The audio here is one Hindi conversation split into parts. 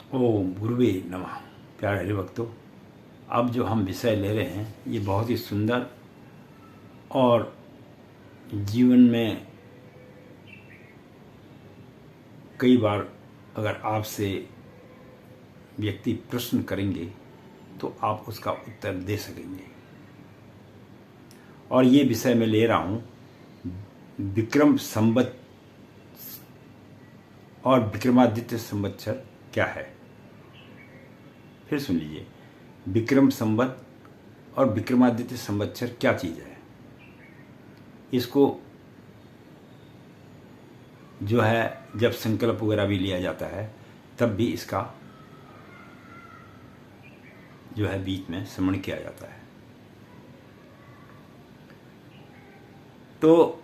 ओम गुरुवे नमः। प्यारे हरिभक्तों, अब जो हम विषय ले रहे हैं ये बहुत ही सुंदर और जीवन में कई बार अगर आपसे व्यक्ति प्रश्न करेंगे तो आप उसका उत्तर दे सकेंगे। और ये विषय मैं ले रहा हूँ विक्रम संवत और विक्रमादित्य संवत्सर क्या है। फिर सुन लीजिए, विक्रम संवत और विक्रमादित्य संवत्सर क्या चीज़ है। इसको जो है जब संकल्प वगैरह भी लिया जाता है तब भी इसका जो है बीच में स्मरण किया जाता है। तो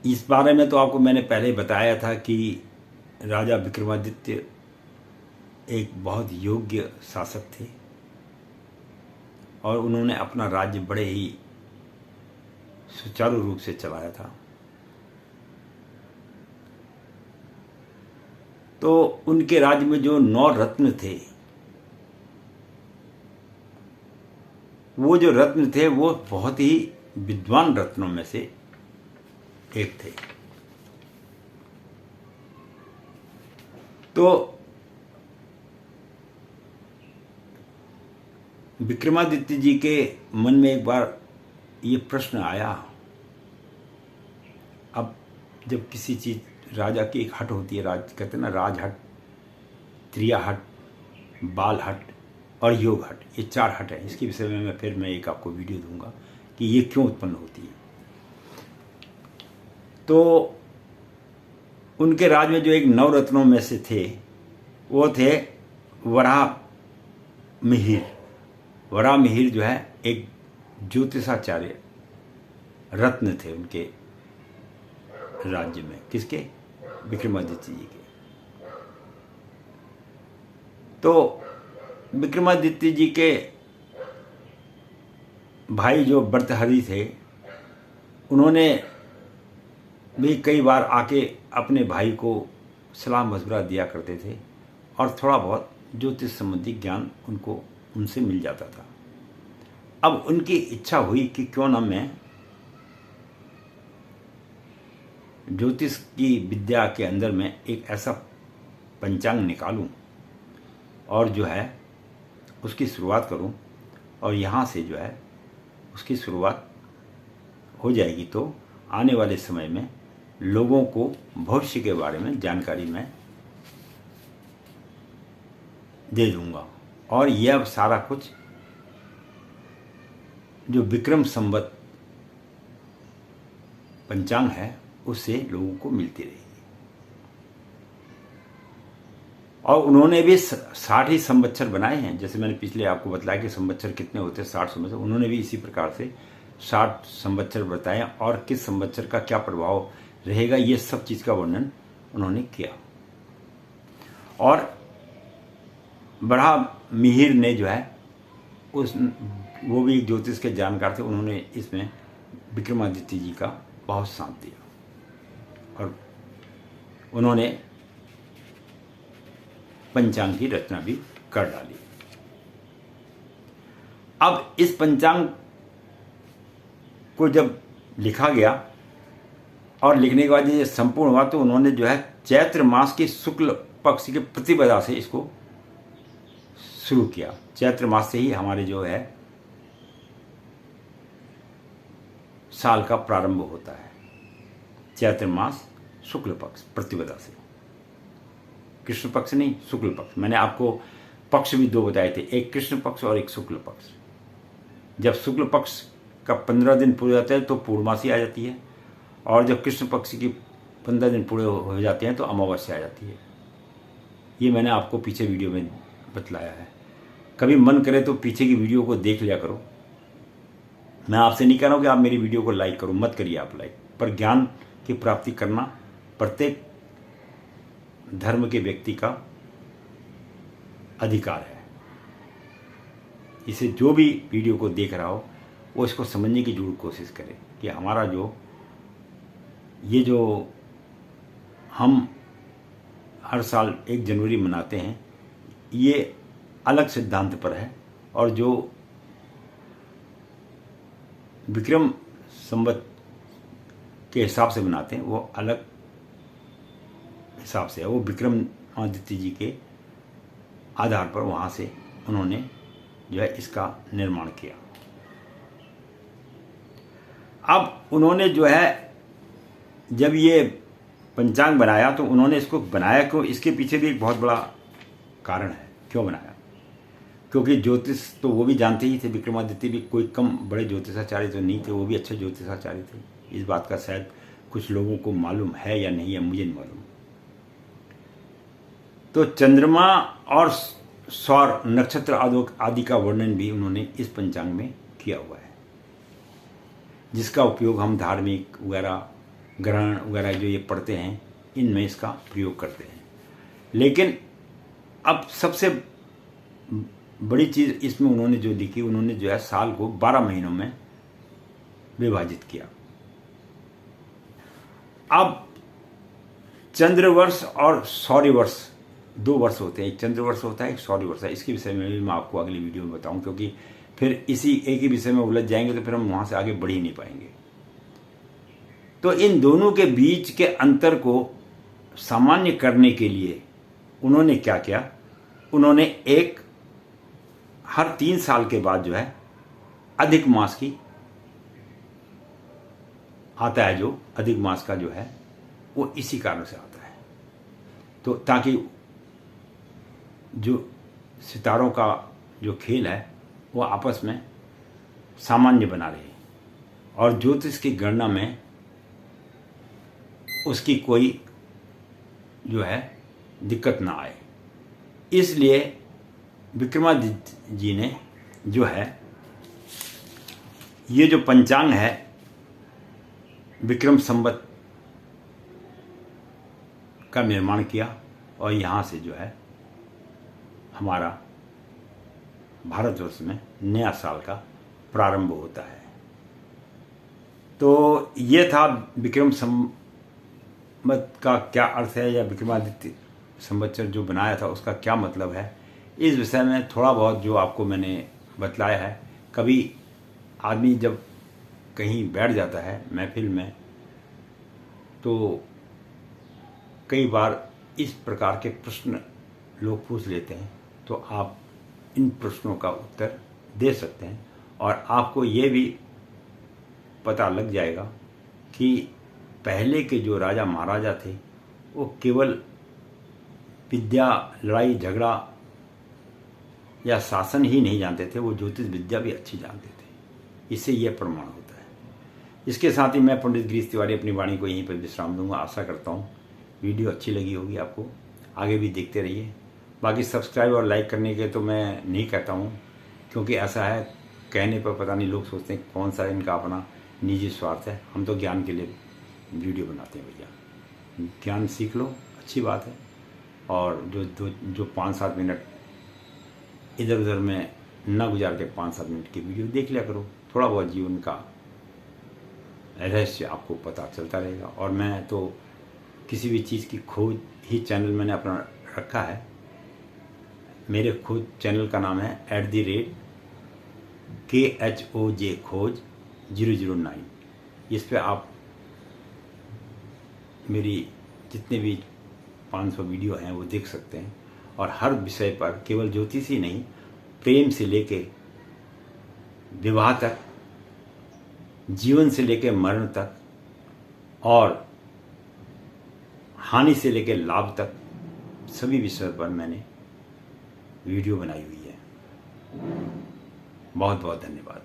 इस बारे में तो आपको मैंने पहले बताया था कि राजा विक्रमादित्य एक बहुत योग्य शासक थे और उन्होंने अपना राज्य बड़े ही सुचारू रूप से चलाया था। तो उनके राज्य में जो 9 रत्न थे, वो जो रत्न थे वो बहुत ही विद्वान रत्नों में से एक थे। तो विक्रमादित्य जी के मन में एक बार ये प्रश्न आया। अब जब किसी चीज राजा की एक हट होती है, राज कहते हैं ना, राजहट, त्रिया हट, बाल हट और योग हट, ये 4 हट है। इसके विषय में मैं एक आपको वीडियो दूंगा कि ये क्यों उत्पन्न होती है। तो उनके राज में जो एक 9 रत्नों में से थे वो थे वराह मिहिर। वराह मिहिर जो है एक ज्योतिषाचार्य रत्न थे उनके राज्य में। किसके? विक्रमादित्य जी के। तो विक्रमादित्य जी के भाई जो भर्तृहरि थे, उन्होंने भी कई बार आके अपने भाई को सलाह मशवरा दिया करते थे और थोड़ा बहुत ज्योतिष संबंधी ज्ञान उनसे मिल जाता था। अब उनकी इच्छा हुई कि क्यों ना मैं ज्योतिष की विद्या के अंदर में एक ऐसा पंचांग निकालूं और जो है उसकी शुरुआत करूं, और यहाँ से जो है उसकी शुरुआत हो जाएगी तो आने वाले समय में लोगों को भविष्य के बारे में जानकारी मैं दे दूंगा। और यह सारा कुछ जो विक्रम संवत पंचांग है उससे लोगों को मिलती रहेगी। और उन्होंने भी 60 ही संवत्सर बनाए हैं। जैसे मैंने पिछले आपको बताया कि संवत्सर कितने होते हैं, 60 संवत्सर। उन्होंने भी इसी प्रकार से 60 संवत्सर बताए और किस संवत्सर का क्या प्रभाव रहेगा ये सब चीज का वर्णन उन्होंने किया। और बड़ा मिहिर ने जो है वो भी एक ज्योतिष के जानकार थे, उन्होंने इसमें विक्रमादित्य जी का बहुत साथ दिया और उन्होंने पंचांग की रचना भी कर डाली। अब इस पंचांग को जब लिखा गया और लिखने के बाद ये संपूर्ण हुआ तो उन्होंने जो है चैत्र मास की शुक्ल पक्ष के प्रतिपदा से इसको शुरू किया। चैत्र मास से ही हमारे जो है साल का प्रारंभ होता है। चैत्र मास शुक्ल पक्ष प्रतिपदा से, कृष्ण पक्ष नहीं, शुक्ल पक्ष। मैंने आपको पक्ष भी 2 बताए थे, एक कृष्ण पक्ष और एक शुक्ल पक्ष। जब शुक्ल पक्ष का 15 दिन पूरे होते हैं तो पूर्णमासी आ जाती है, और जब कृष्ण पक्ष की 15 दिन पूरे हो जाते हैं तो अमावस्या आ जाती है। ये मैंने आपको पीछे वीडियो में बतलाया है। कभी मन करे तो पीछे की वीडियो को देख लिया करो। मैं आपसे नहीं कह रहा हूं कि आप मेरी वीडियो को लाइक करो, मत करिए आप लाइक, पर ज्ञान की प्राप्ति करना प्रत्येक धर्म के व्यक्ति का अधिकार है। इसे जो भी वीडियो को देख रहा हो वो इसको समझने की जरूर कोशिश करे कि हमारा जो हम हर साल 1 जनवरी मनाते हैं, ये अलग सिद्धांत पर है, और जो विक्रम संवत के हिसाब से बनाते हैं वो अलग हिसाब से है। वो विक्रमादित्य जी के आधार पर वहाँ से उन्होंने जो है इसका निर्माण किया। अब उन्होंने जो है जब ये पंचांग बनाया तो उन्होंने इसको बनाया क्यों, इसके पीछे भी एक बहुत बड़ा कारण है क्यों बनाया। क्योंकि ज्योतिष तो वो भी जानते ही थे, विक्रमादित्य भी कोई कम बड़े ज्योतिषाचार्य तो नहीं थे, वो भी अच्छे ज्योतिषाचार्य थे। इस बात का शायद कुछ लोगों को मालूम है या नहीं है, मुझे नहीं मालूम। तो चंद्रमा और सौर नक्षत्र आदि का वर्णन भी उन्होंने इस पंचांग में किया हुआ है, जिसका उपयोग हम धार्मिक वगैरह ग्रहण वगैरह जो ये पढ़ते हैं इनमें इसका प्रयोग करते हैं। लेकिन अब सबसे बड़ी चीज़ इसमें उन्होंने जो लिखी, उन्होंने जो है साल को 12 महीनों में विभाजित किया। अब चंद्रवर्ष और सौर्य वर्ष 2 वर्ष होते हैं, एक चंद्रवर्ष होता है, एक सौर्य वर्ष है। इसके विषय में भी मैं आपको अगली वीडियो में बताऊं, क्योंकि फिर इसी एक ही विषय में उलझ जाएंगे तो फिर हम वहां से आगे बढ़ ही नहीं पाएंगे। तो इन दोनों के बीच के अंतर को सामान्य करने के लिए उन्होंने क्या किया, उन्होंने एक हर 3 साल के बाद जो है अधिक मास की आता है, जो अधिक मास का जो है वो इसी कारण से आता है। तो ताकि जो सितारों का जो खेल है वो आपस में सामान्य बना रहे और ज्योतिष की गणना में उसकी कोई जो है दिक्कत ना आए। इसलिए विक्रमादित्य जी ने जो है ये जो पंचांग है विक्रम संवत का निर्माण किया, और यहाँ से जो है हमारा भारतवर्ष में नया साल का प्रारंभ होता है। तो ये था विक्रम संवत का क्या अर्थ है, या विक्रमादित्य संवत्सर जो बनाया था उसका क्या मतलब है। इस विषय में थोड़ा बहुत जो आपको मैंने बतलाया है। कभी आदमी जब कहीं बैठ जाता है महफिल में तो कई बार इस प्रकार के प्रश्न लोग पूछ लेते हैं, तो आप इन प्रश्नों का उत्तर दे सकते हैं और आपको ये भी पता लग जाएगा कि पहले के जो राजा महाराजा थे वो केवल विद्या, लड़ाई झगड़ा या शासन ही नहीं जानते थे, वो ज्योतिष विद्या भी अच्छी जानते थे। इससे यह प्रमाण होता है। इसके साथ ही मैं पंडित गिरीश तिवारी अपनी वाणी को यहीं पर विश्राम दूंगा। आशा करता हूँ वीडियो अच्छी लगी होगी आपको, आगे भी देखते रहिए। बाकी सब्सक्राइब और लाइक करने के तो मैं नहीं कहता हूँ, क्योंकि ऐसा है कहने पर पता नहीं लोग सोचते हैं कौन सा इनका अपना निजी स्वार्थ है। हम तो ज्ञान के लिए वीडियो बनाते हैं भैया, ज्ञान सीख लो, अच्छी बात है। और जो 5-7 मिनट इधर उधर में न गुजार के 5-7 मिनट की वीडियो देख लिया करो, थोड़ा बहुत जीवन का रहस्य आपको पता चलता रहेगा। और मैं तो किसी भी चीज़ की खोज ही चैनल मैंने अपना रखा है। मेरे खोज चैनल का नाम है @KHOJ खोज 009। इस पे आप मेरी जितने भी 500 वीडियो हैं वो देख सकते हैं, और हर विषय पर केवल ज्योतिष ही नहीं, प्रेम से लेके विवाह तक, जीवन से लेके मरण तक, और हानि से लेके लाभ तक, सभी विषयों पर मैंने वीडियो बनाई हुई है। बहुत बहुत धन्यवाद।